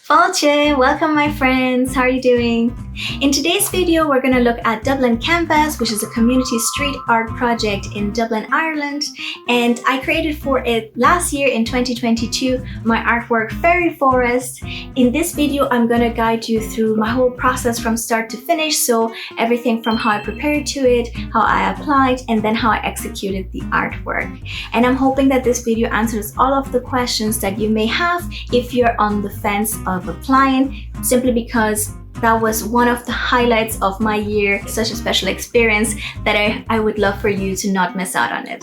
Fáilte, welcome my friends, how are you doing? In today's video, we're going to look at Dublin Canvas, which is a community street art project in Dublin, Ireland. And I created for it last year in 2022, my artwork Fairy Forest. In this video, I'm going to guide you through my whole process from start to finish. So everything from how I prepared to it, how I applied, and then how I executed the artwork. And I'm hoping that this video answers all of the questions that you may have if you're on the fence of applying, simply because that was one of the highlights of my year, such a special experience that I would love for you to not miss out on it.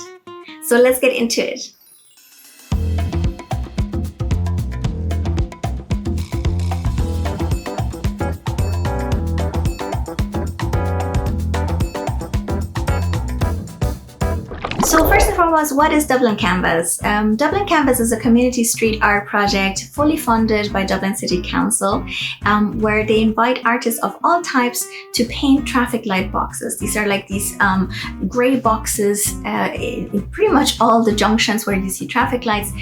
So let's get into it. So first and foremost, what is Dublin Canvas? Dublin Canvas is a community street art project fully funded by Dublin City Council, where they invite artists of all types to paint traffic light boxes. These are like these grey boxes in pretty much all the junctions where you see traffic lights.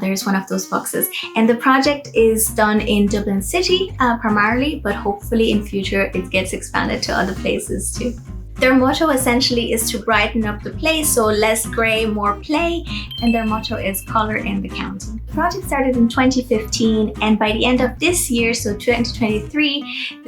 There's one of those boxes. And the project is done in Dublin City primarily, but hopefully in future it gets expanded to other places too. Their motto essentially is to brighten up the place, so less grey, more play, and their motto is colour in the county. The project started in 2015, and by the end of this year, so 2023,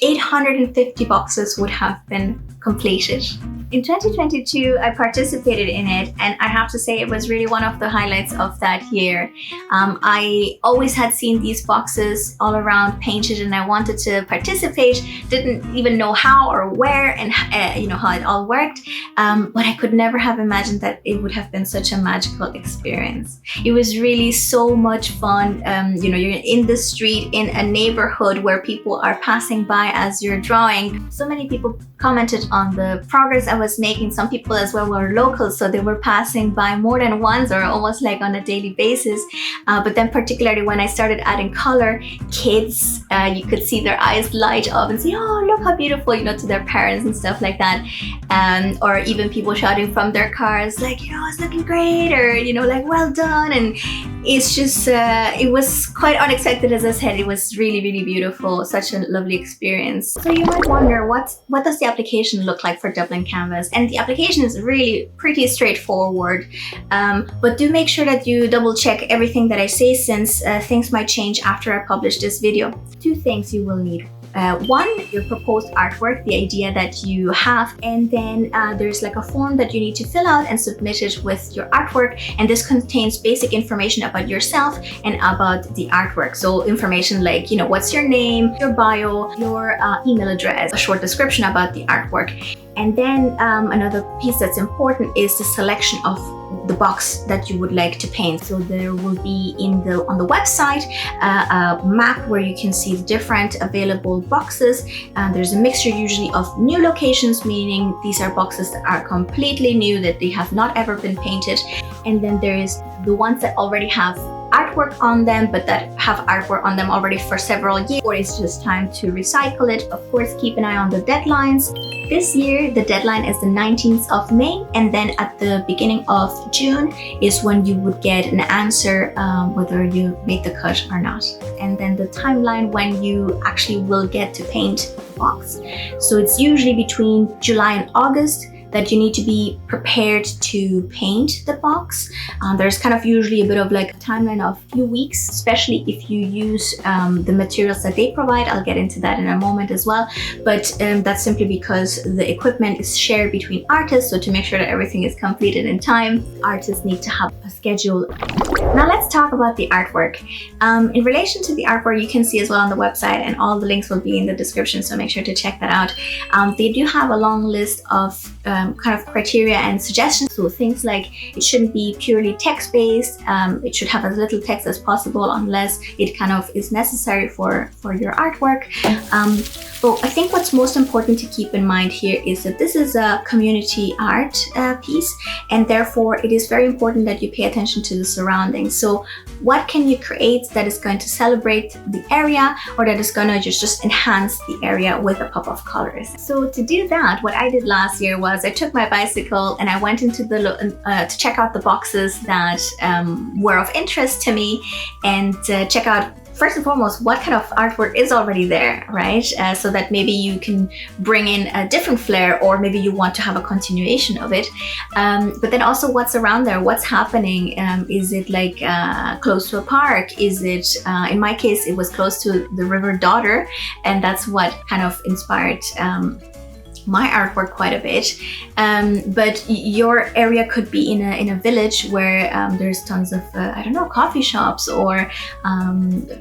850 boxes would have been completed. In 2022, I participated in it, and I have to say it was really one of the highlights of that year. I always had seen these boxes all around painted, and I wanted to participate, didn't even know how or where and how it all worked, but I could never have imagined that it would have been such a magical experience. It was really so much fun. You're in the street in a neighborhood where people are passing by as you're drawing. So many people commented on the progress I was making. Some people as well were locals, so they were passing by more than once or almost like on a daily basis. But then particularly when I started adding color, kids, you could see their eyes light up and say, oh, look how beautiful, to their parents and stuff like that. Or even people shouting from their cars like, it's looking great, or, like, well done. And it's just, it was quite unexpected. As I said, it was really, really beautiful. Such a lovely experience. So you might wonder, what does the application look like for Dublin Canvas? And the application is really pretty straightforward, but do make sure that you double check everything that I say, since things might change after I publish this video. Two things you will need. One, your proposed artwork, the idea that you have, and then there's like a form that you need to fill out and submit it with your artwork, and this contains basic information about yourself and about the artwork. So information like, what's your name, your bio, your email address, a short description about the artwork. And then another piece that's important is the selection of the box that you would like to paint. So there will be on the website a map where you can see the different available boxes. There's a mixture usually of new locations, meaning these are boxes that are completely new, that they have not ever been painted. And then there is the ones that already have artwork on them, but that have artwork on them already for several years, or it's just time to recycle it. Of course, keep an eye on the deadlines. This year, the deadline is the 19th of May, and then at the beginning of June is when you would get an answer whether you made the cut or not. And then the timeline when you actually will get to paint the box. So it's usually between July and August that you need to be prepared to paint the box. There's kind of usually a bit of like a timeline of a few weeks, especially if you use the materials that they provide. I'll get into that in a moment as well. But that's simply because the equipment is shared between artists. So to make sure that everything is completed in time, artists need to have a schedule. Now let's talk about the artwork. In relation to the artwork, you can see as well on the website, and all the links will be in the description, so make sure to check that out. They do have a long list of kind of criteria and suggestions. So things like it shouldn't be purely text-based. It should have as little text as possible unless it kind of is necessary for your artwork. But I think what's most important to keep in mind here is that this is a community art piece, and therefore it is very important that you pay attention to the surroundings. So what can you create that is going to celebrate the area, or that is going to just enhance the area with a pop of colors? So to do that, what I did last year was I took my bicycle and I went into the to check out the boxes that were of interest to me, and check out first and foremost, what kind of artwork is already there, right? So that maybe you can bring in a different flair, or maybe you want to have a continuation of it. But then also what's around there, what's happening. Is it like close to a park? Is it, in my case, it was close to the River Dodder, and that's what kind of inspired my artwork quite a bit. But your area could be in a village where there's tons of I don't know, coffee shops, or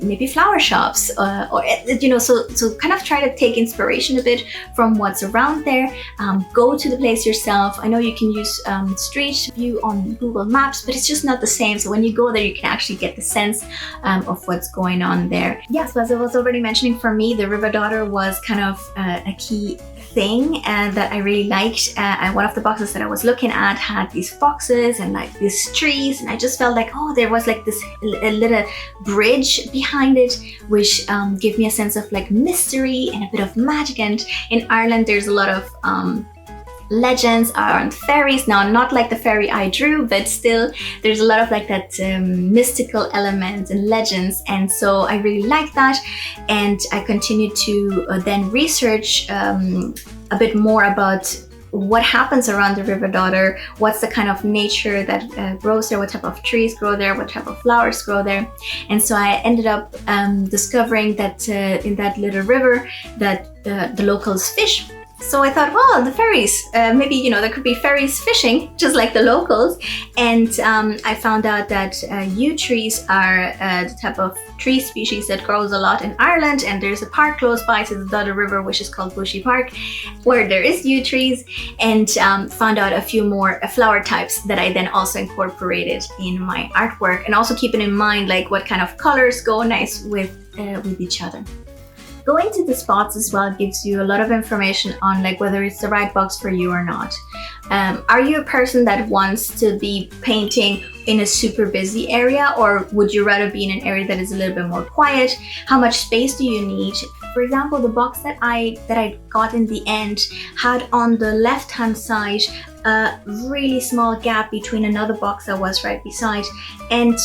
maybe flower shops, or you know, so kind of try to take inspiration a bit from what's around there. Go to the place yourself. I know you can use Street View on Google Maps, but it's just not the same. So when you go there, you can actually get the sense of what's going on there. Yes, as I was already mentioning, for me, the River Dodder was kind of a key thing that I really liked. And one of the boxes that I was looking at had these foxes and like these trees, and I just felt like, oh, there was like this a little bridge behind it, which gave me a sense of like mystery and a bit of magic. And in Ireland, there's a lot of legends around fairies. Now, not like the fairy I drew, but still there's a lot of like that mystical element and legends, and so I really like that. And I continued to then research a bit more about what happens around the River Dodder, what's the kind of nature that grows there, what type of trees grow there, what type of flowers grow there. And so I ended up discovering that in that little river that the locals fish. So I thought, well, the fairies, maybe, you know, there could be fairies fishing just like the locals. And I found out that yew trees are the type of tree species that grows a lot in Ireland. And there's a park close by to the Dodder River, which is called Bushy Park, where there is yew trees, and found out a few more flower types that I then also incorporated in my artwork. And also keeping in mind like what kind of colors go nice with each other. Going to the spots as well gives you a lot of information on like whether it's the right box for you or not. Are you a person that wants to be painting in a super busy area, or would you rather be in an area that is a little bit more quiet? How much space do you need? For example, the box that I got in the end had on the left hand side a really small gap between another box that was right beside, and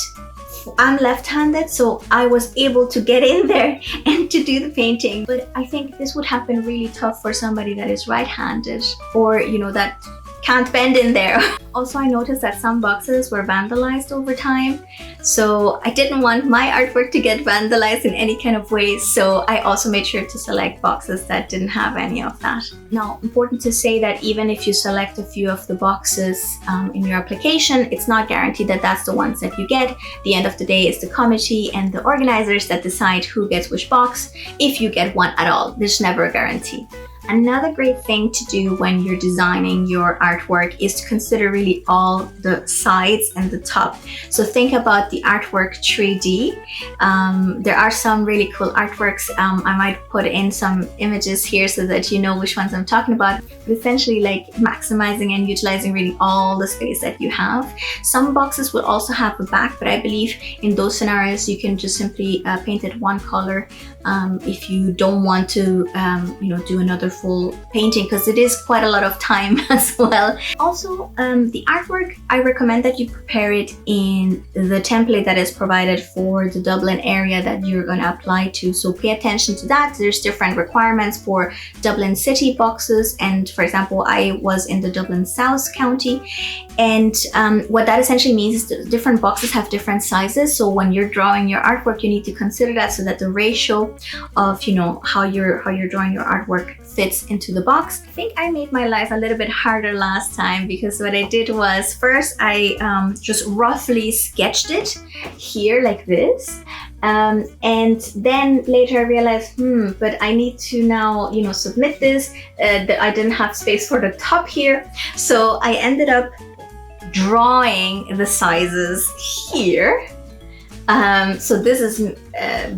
I'm left-handed, so I was able to get in there and to do the painting. But I think this would have been really tough for somebody that is right-handed, or, you know, that can't bend in there. Also, I noticed that some boxes were vandalized over time, so I didn't want my artwork to get vandalized in any kind of way, so I also made sure to select boxes that didn't have any of that. Now, important to say that even if you select a few of the boxes in your application, it's not guaranteed that that's the ones that you get. At the end of the day, it's the committee and the organizers that decide who gets which box, if you get one at all. There's never a guarantee. Another great thing to do when you're designing your artwork is to consider really all the sides and the top. So think about the artwork 3D. There are some really cool artworks. I might put in some images here so that you know which ones I'm talking about. But essentially like maximizing and utilizing really all the space that you have. Some boxes will also have a back, but I believe in those scenarios you can just simply paint it one color if you don't want to do another full painting, because it is quite a lot of time as well. Also, the artwork, I recommend that you prepare it in the template that is provided for the Dublin area that you're going to apply to. So pay attention to that. There's different requirements for Dublin City boxes, and for example, I was in the Dublin South County, and what that essentially means is that different boxes have different sizes. So when you're drawing your artwork, you need to consider that, so that the ratio of how you're drawing your artwork fits into the box. I think I made my life a little bit harder last time, because what I did was first I just roughly sketched it here like this, and then later I realized but I need to now submit this, that I didn't have space for the top here, so I ended up drawing the sizes here. So this is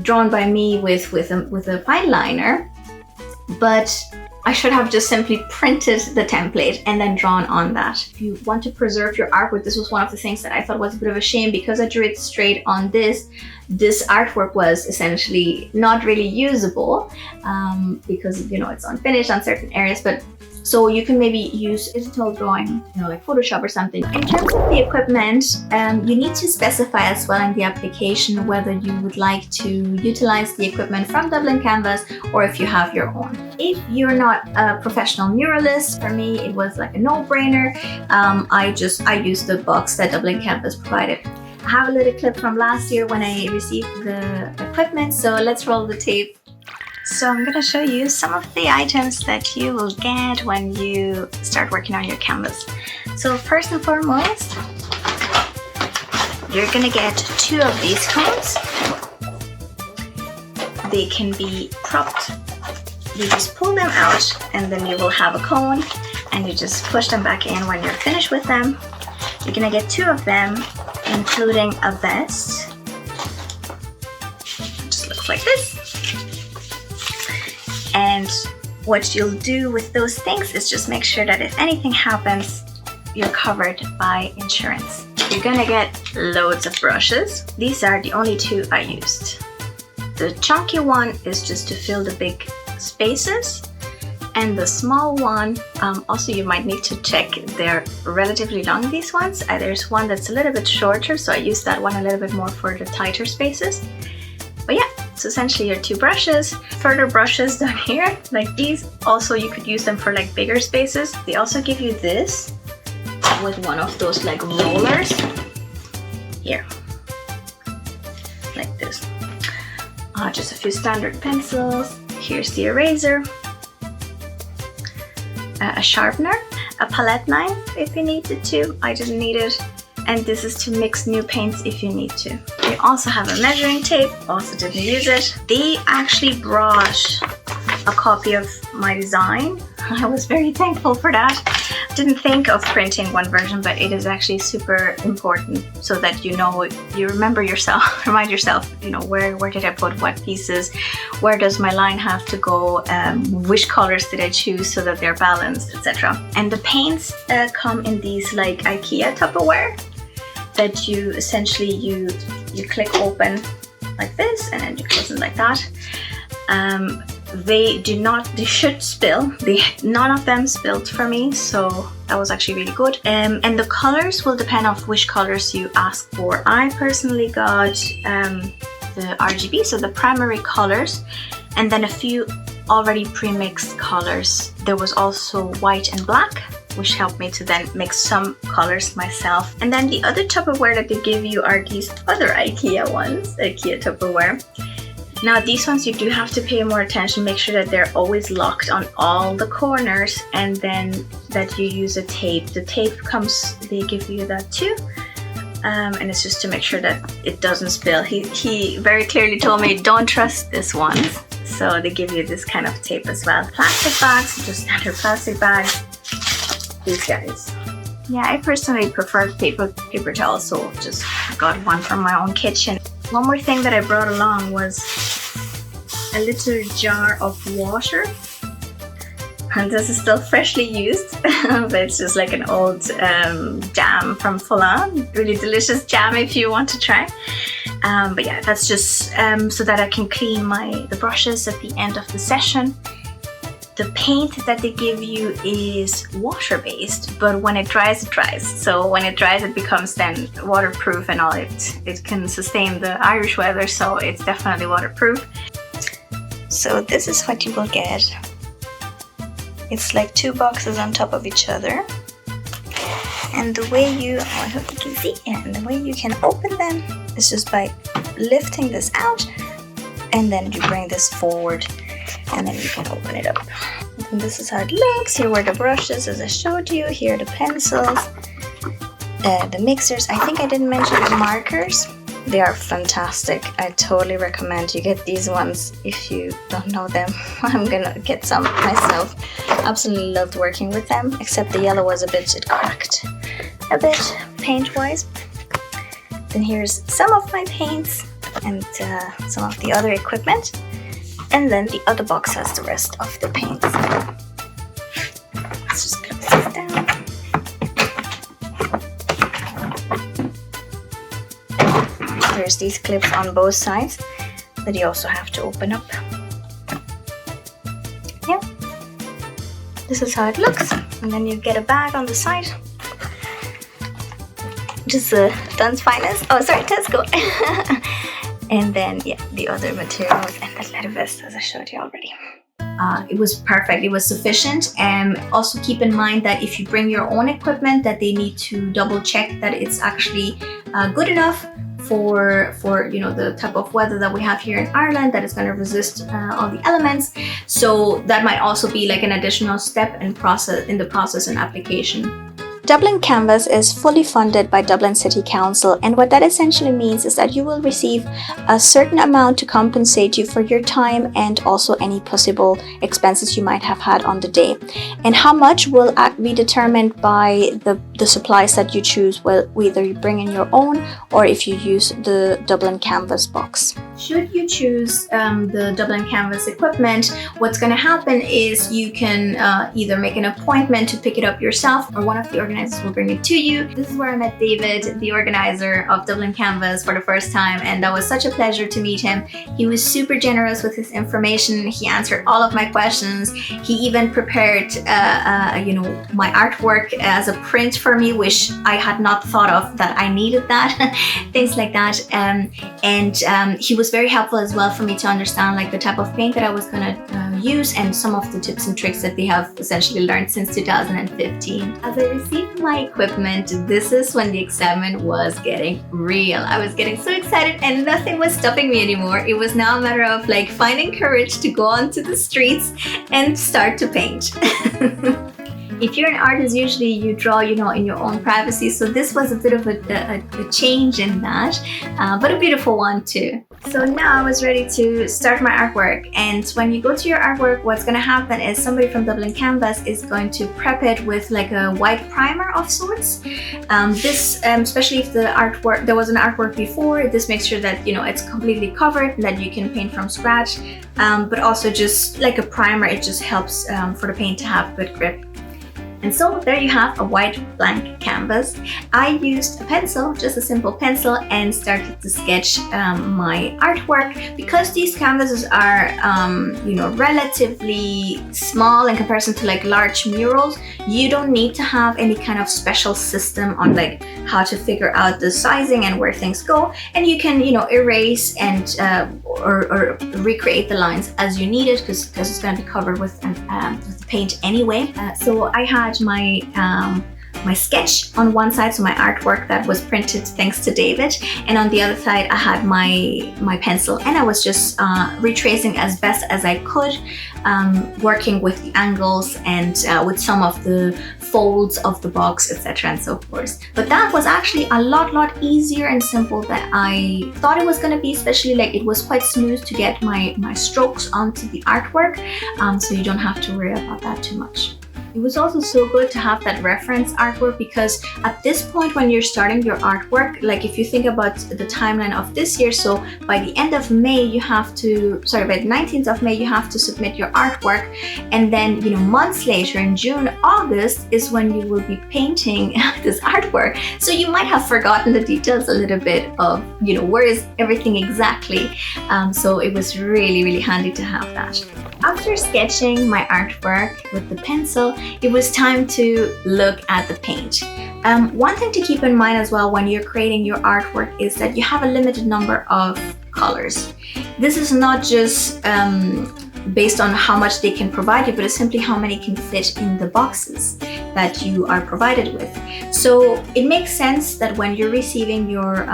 drawn by me with a fine liner, but I should have just simply printed the template and then drawn on that. If you want to preserve your artwork, this was one of the things that I thought was a bit of a shame, because I drew it straight on this artwork was essentially not really usable, because it's unfinished on certain areas. But So you can maybe use digital drawing, like Photoshop or something. In terms of the equipment, you need to specify as well in the application whether you would like to utilize the equipment from Dublin Canvas or if you have your own. If you're not a professional muralist, for me it was like a no-brainer. I used the box that Dublin Canvas provided. I have a little clip from last year when I received the equipment, so let's roll the tape. So I'm going to show you some of the items that you will get when you start working on your canvas. So first and foremost, you're going to get 2 of these cones. They can be propped. You just pull them out and then you will have a cone, and you just push them back in when you're finished with them. You're going to get 2 of them, including a vest. It just looks like this. And what you'll do with those things is just make sure that if anything happens, you're covered by insurance. You're gonna get loads of brushes. These are the only 2 I used. The chunky one is just to fill the big spaces, and the small one, also you might need to check, they're relatively long, these ones. There's one that's a little bit shorter, so I use that one a little bit more for the tighter spaces. But yeah, so essentially your 2 brushes. Further brushes down here, like these, also you could use them for like bigger spaces. They also give you this with one of those like rollers here, like this. Just a few standard pencils. Here's the eraser, a sharpener, a palette knife if you needed to. I didn't need it. And this is to mix new paints if you need to. They also have a measuring tape, also didn't use it. They actually brought a copy of my design. I was very thankful for that. Didn't think of printing one version, but it is actually super important so that you remember yourself, remind yourself, where did I put what pieces, where does my line have to go, which colors did I choose so that they're balanced, etc. And the paints come in these like IKEA Tupperware that you essentially you click open like this and then you close it like that. They should spill. None of them spilled for me, so that was actually really good. And the colors will depend on which colors you ask for. I personally got the RGB, so the primary colors, and then a few already pre-mixed colors. There was also white and black, which helped me to then mix some colors myself. And then the other Tupperware that they give you are these other IKEA ones, IKEA Tupperware. Now these ones you do have to pay more attention, make sure that they're always locked on all the corners, and then that you use a tape. The tape comes, they give you that too. And it's just to make sure that it doesn't spill. He very clearly told me don't trust this one. So they give you this kind of tape as well. Plastic bags, just standard plastic bags. These guys. Yeah, I personally prefer paper towels, so just got one from my own kitchen. One more thing that I brought along was a little jar of water. And this is still freshly used, but it's just like an old jam from Full-On. Really delicious jam if you want to try. But yeah, that's just so that I can clean the brushes at the end of the session. The paint that they give you is water-based, but when it dries, it dries. So when it dries, it becomes then waterproof and all. It can sustain the Irish weather, so it's definitely waterproof. So this is what you will get. It's like 2 boxes on top of each other. And the way I hope you can see, and the way you can open them is just by lifting this out, and then you bring this forward, and then you can open it up. And this is how it looks. Here were the brushes as I showed you. Here are the pencils, the mixers. I think I didn't mention the markers. They are fantastic. I totally recommend you get these ones if you don't know them. I'm gonna get some myself. Absolutely loved working with them, except the yellow was it cracked a bit paint-wise. Then here's some of my paints and some of the other equipment. And then the other box has the rest of the paints. Let's just close this down. There's these clips on both sides that you also have to open up. Yeah. this is how it looks. And then you get a bag on the side. Just Dunn's Finest. Oh, sorry, Tesco. And then, yeah, the other materials and the leather vest, as I showed you already. It was perfect. It was sufficient. And also keep in mind that if you bring your own equipment, that they need to double check that it's actually good enough for the type of weather that we have here in Ireland, that is going to resist all the elements. So that might also be like an additional step in the process and application. Dublin Canvas is fully funded by Dublin City Council, and what that essentially means is that you will receive a certain amount to compensate you for your time and also any possible expenses you might have had on the day. And how much will be determined by the supplies that you choose, whether you bring in your own or if you use the Dublin Canvas box. Should you choose the Dublin Canvas equipment, what's going to happen is you can either make an appointment to pick it up yourself, or one of the organizers will bring it to you. This is where I met David, the organizer of Dublin Canvas, for the first time, and that was such a pleasure to meet him. He was super generous with his information. He answered all of my questions. He even prepared my artwork as a print for me, which I had not thought of that I needed that. Things like that. And he was very helpful as well for me to understand like the type of paint that I was going to use and some of the tips and tricks that they have essentially learned since 2015. As I received my equipment, this is when the excitement was getting real. I was getting so excited and nothing was stopping me anymore. It was now a matter of like finding courage to go onto the streets and start to paint. If you're an artist, usually you draw, in your own privacy. So this was a bit of a change in that, but a beautiful one too. So now I was ready to start my artwork. And when you go to your artwork, what's going to happen is somebody from Dublin Canvas is going to prep it with like a white primer of sorts. Especially if there was an artwork before, this makes sure that, it's completely covered and that you can paint from scratch. But also just like a primer, it just helps for the paint to have good grip. And so there you have a white blank canvas. I used a pencil, just a simple pencil, and started to sketch my artwork. Because these canvases are, relatively small in comparison to like large murals, you don't need to have any kind of special system on like how to figure out the sizing and where things go. And you can, erase and or recreate the lines as you need it, because it's going to be covered with the paint anyway. So I had my sketch on one side, so my artwork that was printed thanks to David, and on the other side I had my pencil, and I was just retracing as best as I could, working with the angles and with some of the folds of the box, etc. and so forth. But that was actually a lot easier and simple than I thought it was going to be, especially like it was quite smooth to get my strokes onto the artwork, so you don't have to worry about that too much. It was also so good to have that reference artwork, because at this point when you're starting your artwork, like if you think about the timeline of this year, so by the end of May by the 19th of May you have to submit your artwork, and then months later in June, August is when you will be painting this artwork. So you might have forgotten the details a little bit of where is everything exactly. So it was really handy to have that. After sketching my artwork with the pencil, it was time to look at the paint. One thing to keep in mind as well when you're creating your artwork is that you have a limited number of colors. This is not just based on how much they can provide you, but it's simply how many can fit in the boxes that you are provided with. So it makes sense that when you're receiving your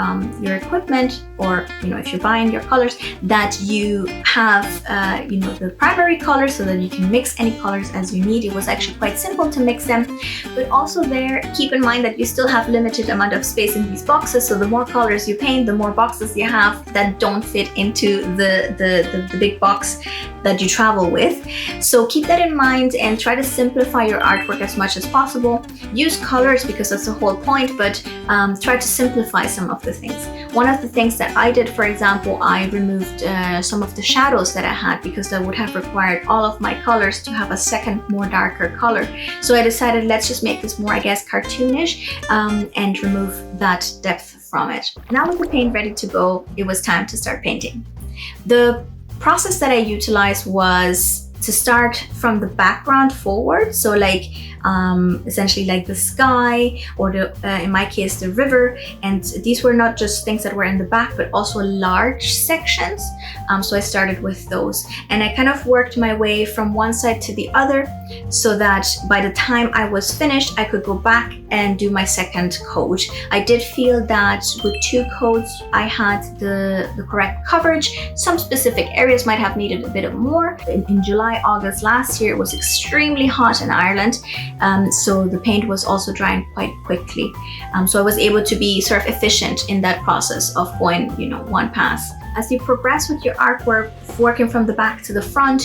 equipment, or if you're buying your colors, that you have the primary colors so that you can mix any colors as you need. It was actually quite simple to mix them, but also keep in mind that you still have limited amount of space in these boxes. So the more colors you paint, the more boxes you have that don't fit into the big box that you travel with. So keep that in mind and try to simplify your artwork as much as possible. Use colors because that's the whole point, but try to simplify some of the things. One of the things that I did, for example, I removed some of the shadows that I had, because that would have required all of my colors to have a second, more darker color. So I decided, let's just make this more, I guess, cartoonish, and remove that depth from it. Now with the paint ready to go, it was time to start painting. The process that I utilized was to start from the background forward. So like essentially like the sky, or in my case the river, and these were not just things that were in the back but also large sections. So I started with those, and I kind of worked my way from one side to the other so that by the time I was finished I could go back and do my second coat. I did feel that with 2 coats I had the correct coverage. Some specific areas might have needed a bit of more. In July, August last year it was extremely hot in Ireland, so the paint was also drying quite quickly. So I was able to be sort of efficient in that process of going, one pass. As you progress with your artwork, working from the back to the front,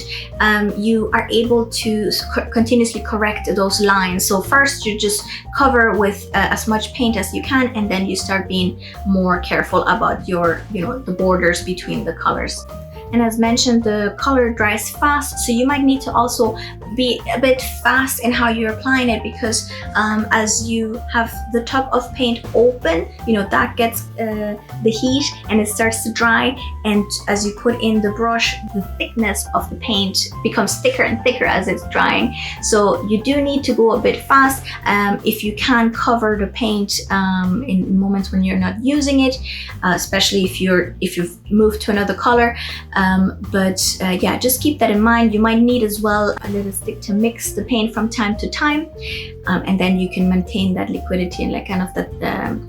you are able to continuously correct those lines. So first you just cover with as much paint as you can, and then you start being more careful about your, the borders between the colors. And as mentioned, the color dries fast, so you might need to also be a bit fast in how you're applying it, because as you have the top of paint open, that gets the heat and it starts to dry, and as you put in the brush, the thickness of the paint becomes thicker and thicker as it's drying. So you do need to go a bit fast if you can cover the paint in moments when you're not using it, especially if you've moved to another color. Yeah, just keep that in mind. You might need as well a little stick to mix the paint from time to time, and then you can maintain that liquidity and like kind of that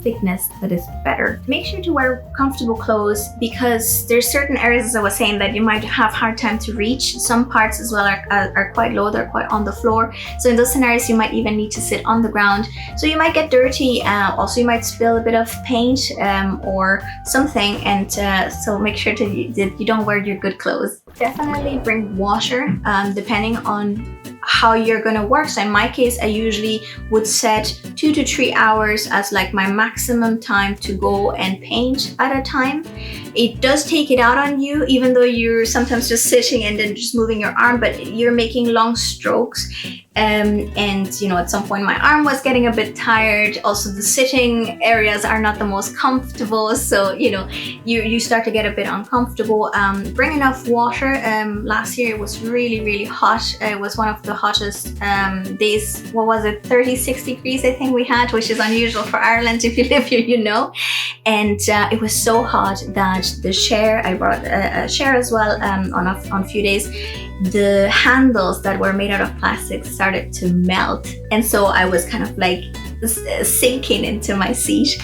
thickness that is better. Make sure to wear comfortable clothes, because there's certain areas, as I was saying, that you might have hard time to reach. Some parts as well are quite low, they're quite on the floor. So in those scenarios you might even need to sit on the ground. So you might get dirty, also you might spill a bit of paint or something, and so make sure that you don't wear your good clothes. Definitely bring water depending on how you're gonna work. So in my case, I usually would set 2 to 3 hours as like my maximum time to go and paint at a time. It does take it out on you, even though you're sometimes just sitting and then just moving your arm, but you're making long strokes. And at some point my arm was getting a bit tired. Also the sitting areas are not the most comfortable, so you start to get a bit uncomfortable. Bring enough water. Last year it was really hot. It was one of the hottest days. What was it, 36 degrees I think we had, which is unusual for Ireland. If you live here, and it was so hot that the chair, I brought a chair as well on a few days, the handles that were made out of plastic started to melt, and so I was kind of like sinking into my seat.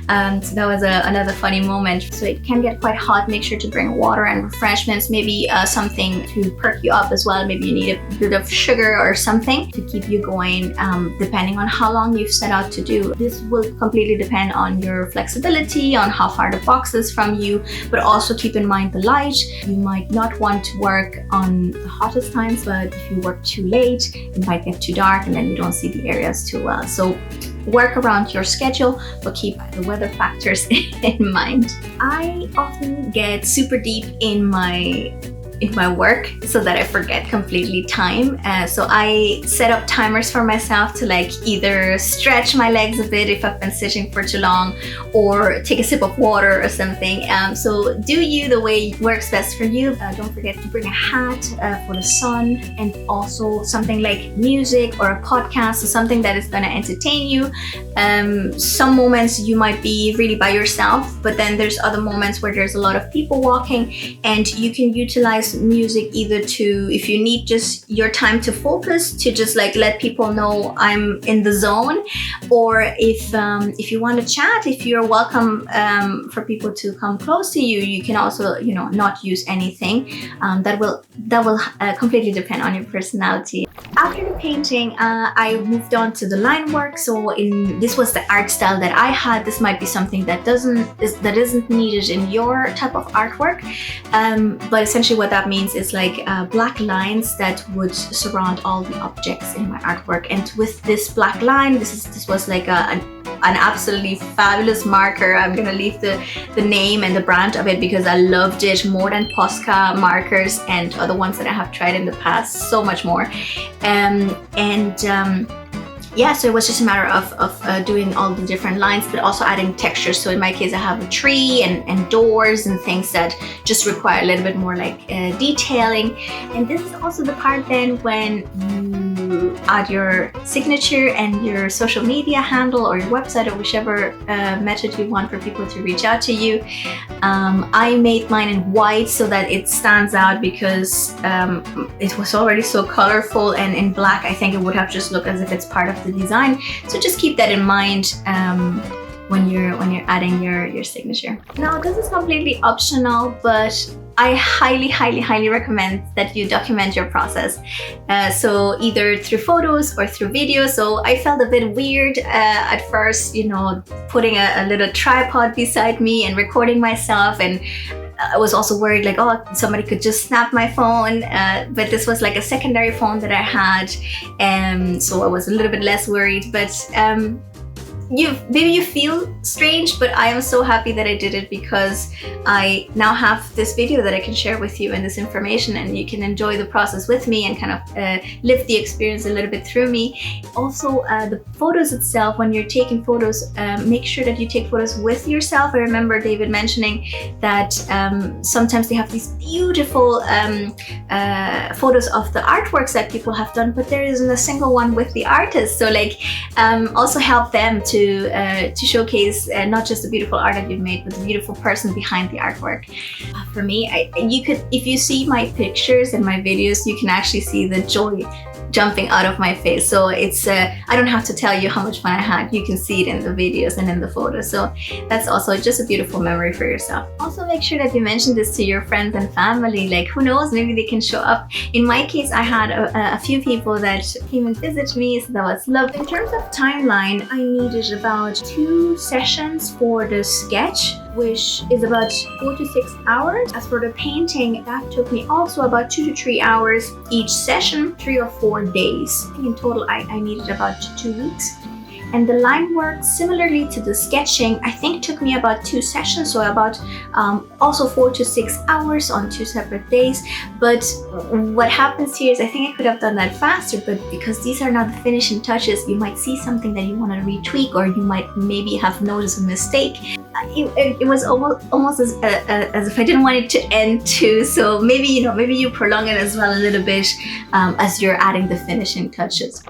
So that was another funny moment. So it can get quite hot. Make sure to bring water and refreshments, maybe something to perk you up as well. Maybe you need a bit of sugar or something to keep you going, depending on how long you've set out to do. This will completely depend on your flexibility, on how far the box is from you, but also keep in mind the light. You might not want to work on the hottest times, but if you work too late, it might get too dark and then you don't see the areas too well. So work around your schedule, but keep the weather factors in mind. I often get super deep in my work so that I forget completely time. So I set up timers for myself to like either stretch my legs a bit if I've been sitting for too long, or take a sip of water or something. So do you the way works best for you. Don't forget to bring a hat for the sun, and also something like music or a podcast or something that is going to entertain you. Some moments you might be really by yourself, but then there's other moments where there's a lot of people walking, and you can utilize music either to, if you need just your time to focus, to just like let people know I'm in the zone, or if you want to chat, if you're welcome for people to come close to you, you can also not use anything. That will completely depend on your personality. After the painting, I moved on to the line work. So this was the art style that I had. This might be something that isn't needed in your type of artwork, but essentially what that means is like black lines that would surround all the objects in my artwork. And with this black line, this was like an absolutely fabulous marker. I'm gonna leave the name and the brand of it because I loved it more than Posca markers and other ones that I have tried in the past, so much more. yeah, so it was just a matter of doing all the different lines, but also adding textures. So in my case, I have a tree and doors and things that just require a little bit more like detailing. And this is also the part then when you add your signature and your social media handle or your website or whichever method you want for people to reach out to you. I made mine in white so that it stands out, because it was already so colorful, and in black I think it would have just looked as if it's part of the design. So just keep that in mind when you're adding your signature. Now this is completely optional, but I highly recommend that you document your process. So either through photos or through videos. So I felt a bit weird at first, you know, putting a little tripod beside me and recording myself, and I was also worried like, oh, somebody could just snap my phone, but this was like a secondary phone that I had, and so I was a little bit less worried. But maybe you feel strange, but I am so happy that I did it, because I now have this video that I can share with you and this information, and you can enjoy the process with me and kind of live the experience a little bit through me. Also, the photos itself, when you're taking photos, make sure that you take photos with yourself. I remember David mentioning that sometimes they have these beautiful photos of the artworks that people have done, but there isn't a single one with the artist. So like also help them to showcase not just the beautiful art that you've made, but the beautiful person behind the artwork. For me, you could, if you see my pictures and my videos, you can actually see the joy jumping out of my face. So it's I don't have to tell you how much fun I had. You can see it in the videos and in the photos. So that's also just a beautiful memory for yourself. Also make sure that you mention this to your friends and family. Like, who knows, maybe they can show up. In my case, I had a few people that came and visited me, so that was lovely. In terms of timeline, I needed about 2 sessions for the sketch, which is about 4 to 6 hours. As for the painting, that took me also about 2 to 3 hours each session, 3 or 4 days. In total, I needed about 2 weeks. And the line work, similarly to the sketching, I think took me about 2 sessions, so about also 4 to 6 hours on 2 separate days. But what happens here is, I think I could have done that faster, but because these are not the finishing touches, you might see something that you want to retweak, or you might maybe have noticed a mistake. It was almost as if I didn't want it to end too. So maybe, you know, maybe you prolong it as well a little bit as you're adding the finishing touches.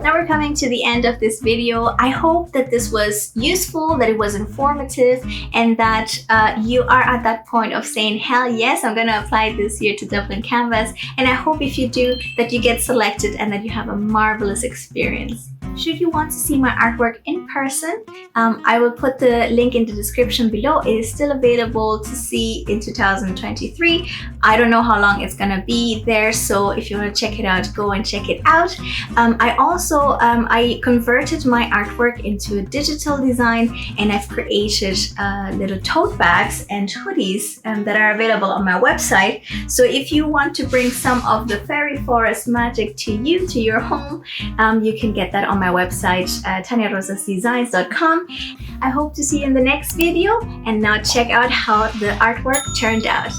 Now we're coming to the end of this video. I hope that this was useful, that it was informative, and that you are at that point of saying, hell yes, I'm gonna apply this year to Dublin Canvas. And I hope if you do, that you get selected and that you have a marvelous experience. Should you want to see my artwork in person, I will put the link in the description below. It is still available to see in 2023. I don't know how long it's gonna be there, so if you want to check it out, go and check it out. I also I converted my artwork into a digital design, and I've created little tote bags and hoodies that are available on my website. So if you want to bring some of the fairy forest magic to your home, you can get that on my website, taniarosasdesigns.com. I hope to see you in the next video, and now check out how the artwork turned out.